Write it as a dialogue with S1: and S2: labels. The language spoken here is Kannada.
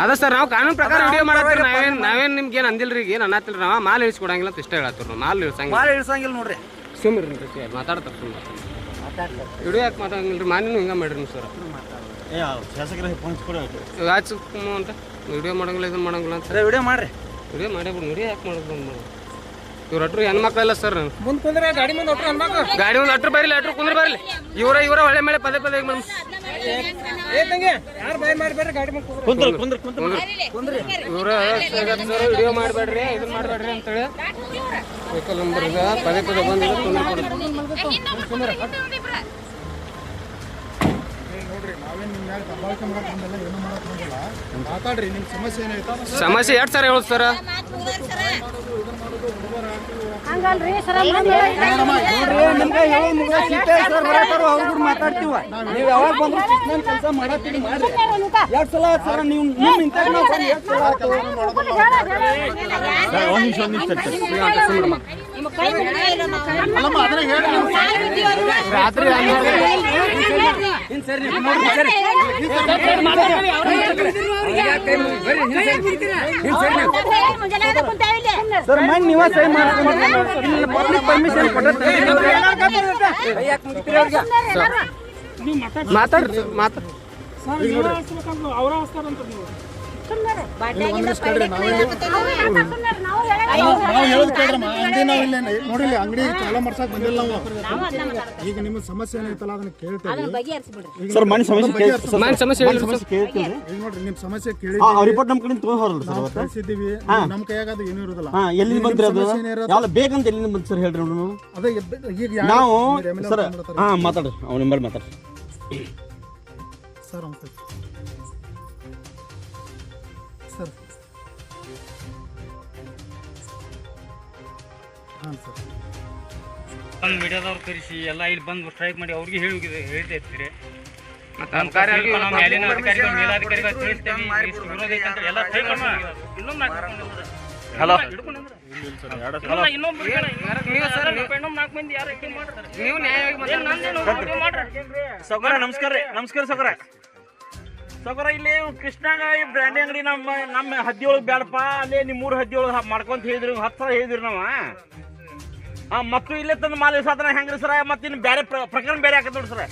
S1: ಅದ ಸರ್ ನಾವು ಕಾನೂನು ಪ್ರಕಾರ ವಿಡಿಯೋ ಮಾಡತ್ತೀರಿ. ನಾವೇನ್ ನಿಮ್ಗೆ ಏನು ಅಂದಿಲ್ರಿ, ಈಗ ಏನು ಅನ್ನತ್ತಿಲ್ಲ. ನಾವು ಮಾಲ್ ಇಳಿಸ್ಕೊಡಂಗಿಲ್ಲ ಅಂತ ಇಷ್ಟ ಹೇಳತ್ತೀರಿ. ನಾವು ಮಾಲ್
S2: ಇಳಿಸಂಗಿಲ್ಲ ನೋಡ್ರಿ.
S1: ಸುಮ್ರಿ ಮಾತಾಡ್ತಾರೆ ಸುಮ್ಮನೆ ವಿಡಿಯೋ ಯಾಕೆ ಮಾತಾಡಂಗಿಲ್ಲ ರೀ? ಮಾನಿನೂ ಹಿಂಗೆ ಮಾಡ್ರಿ ಸರ್. ಅಂತ ವಿಡಿಯೋ ಮಾಡಂಗಿಲ್ಲ, ಇದನ್ನ ಮಾಡಂಗಿಲ್ಲ ಅಂತ
S2: ವಿಡಿಯೋ ಮಾಡ್ರಿ.
S1: ವಿಡಿಯೋ ಮಾಡೇಬಿಡು. ವಿಡಿಯೋ ಯಾಕೆ ಮಾಡೋದು? ಇವ್ರ ಅಟ್ರು ಹೆಣ್ಮಕ್ಳೆಲ್ಲ ಸರ್. ಗಾಡಿ ಮುಂದೆ ಅಟ್ರು ಬರಲಿ, ಅಟ್ರು ಕುಂದ್ರ ಬರಲಿ. ಇವರ ಒಳ್ಳೆ ಮೇಲೆ ಪದೇ ಪದೇ ಇವ್ರ ವಿಡಿಯೋ ಮಾಡಬೇಡ್ರಿ, ಇದನ್ನ ಮಾಡಬೇಡ್ರಿ ಅಂತೇಳಿ ವೆಹಿಕಲ್ ನಂಬರ್ ಈಗ ಪದೇ ಪದೇ ಬಂದಿದೆ. ತೊಂದರೆ ಕೊಡುತ್ತೆ. ಸಮಸ್ಯೆ ಎಷ್ಟು ಸರ್ ಹೇಳುದು ಸರ್?
S3: ಮಾತಾಡ್ತೀವ ನೀವು ಯಾವಾಗ ಬಂದ್ರು ಕೆಲಸ ಮಾಡತ್ತೀರಿ ಮಾಡ್ರಿ. 2 ಸಲ ಸರ್ ನೀವು
S1: ರಾತ್ರಿ
S3: ಸರ್ ಮಣ್ಣು ನೀವ ಸಹಿ ಮಾಡ್ಕೊಂಡು ಪಬ್ಲಿಕ್ ಪರ್ಮಿಷನ್
S1: ಮಾತಾಡ್ರಿ
S4: ನೋಡಿಲ್ಲ ಅಂಗಡಿ ಚಾಲ ಮಾಡ್ಸಕ್ ಬಂದಿಲ್ಲ ನಾವು. ಈಗ ನಿಮ್ಮ ಸಮಸ್ಯೆ ಏನೈತಲ್ಲ ಅದನ್ನ ಕೇಳ್ತೇವೆ
S3: ಸರ್. ಮಣ್ಣು ಸಮಸ್ಯೆ
S4: ನೋಡ್ರಿ ನಿಮ್ ಸಮಸ್ಯೆ ಕೇಳಿ
S3: ರಿಪೋರ್ಟ್ ನಮ್ ಕಡೆ ತಗೊಂಡ್ ಸರ್
S4: ಕಳಿಸಿದ್ದೀವಿ. ನಮ್ ಕೈಯಾಗ ಅದು ಏನೂ ಇರೋದಿಲ್ಲ.
S3: ಎಲ್ಲಿ ಬಂದ್ರಿ ಅದು ಯಾವ ಬೇಕಂತ ಎಲ್ಲಿ ಬಂದ್ ಸರ್ ಹೇಳ್ರಿ
S4: ಅದೇ ಈಗ
S3: ನಾವು ಸರ್. ಮಾತಾಡ್ರಿ ಅವ್ನ ನಂಬರ್ ಮಾತಾಡ್ರಿ
S4: ಸರ್. ಸರ್ ಹಾಂ ಸರ್.
S5: ಒಂದು ಮೀಡಿಯಾದವ್ರು ಕರೆಸಿ ಎಲ್ಲ ಇಲ್ಲಿ ಬಂದು ಸ್ಟ್ರೈಕ್ ಮಾಡಿ ಅವ್ರಿಗೆ ಹೇಳ್ತಾ ಇರ್ತೀರಿ.
S2: ಹಲೋ ಸೌಕರ್ಯ ನಮಸ್ಕಾರ ರೀ. ನಮಸ್ಕಾರ ಸೌಕರ್ಯ. ಸೌಕರ್ಯ ಇಲ್ಲಿ ಕೃಷ್ಣಾಗ ಬ್ರ್ಯಾಂಡಿ ಅಂಗಡಿ ನಮ್ಮ ಹದ್ದಿಯೊಳಗೆ ಬೇಡಪ್ಪ, ಅಲ್ಲೇ ನಿಮ್ಮೂರು ಹದ್ದಿಯೊಳಗೆ ಮಾಡ್ಕೊಂತ ಹೇಳಿದ್ರಿ. 10 ಸಲ ಹೇಳಿದ್ರಿ ನಾವು. ಮತ್ತು ಇಲ್ಲೇ ತಂದು ಮಾಲ್ ಸಾಧನ ಹೆಂಗ್ರಿ ಸರ? ಮತ್ತೆ ಇನ್ನು ಬೇರೆ ಪ್ರಕರಣ ಬೇರೆ ಹಾಕತ್ ನೋಡಿ ಸರ.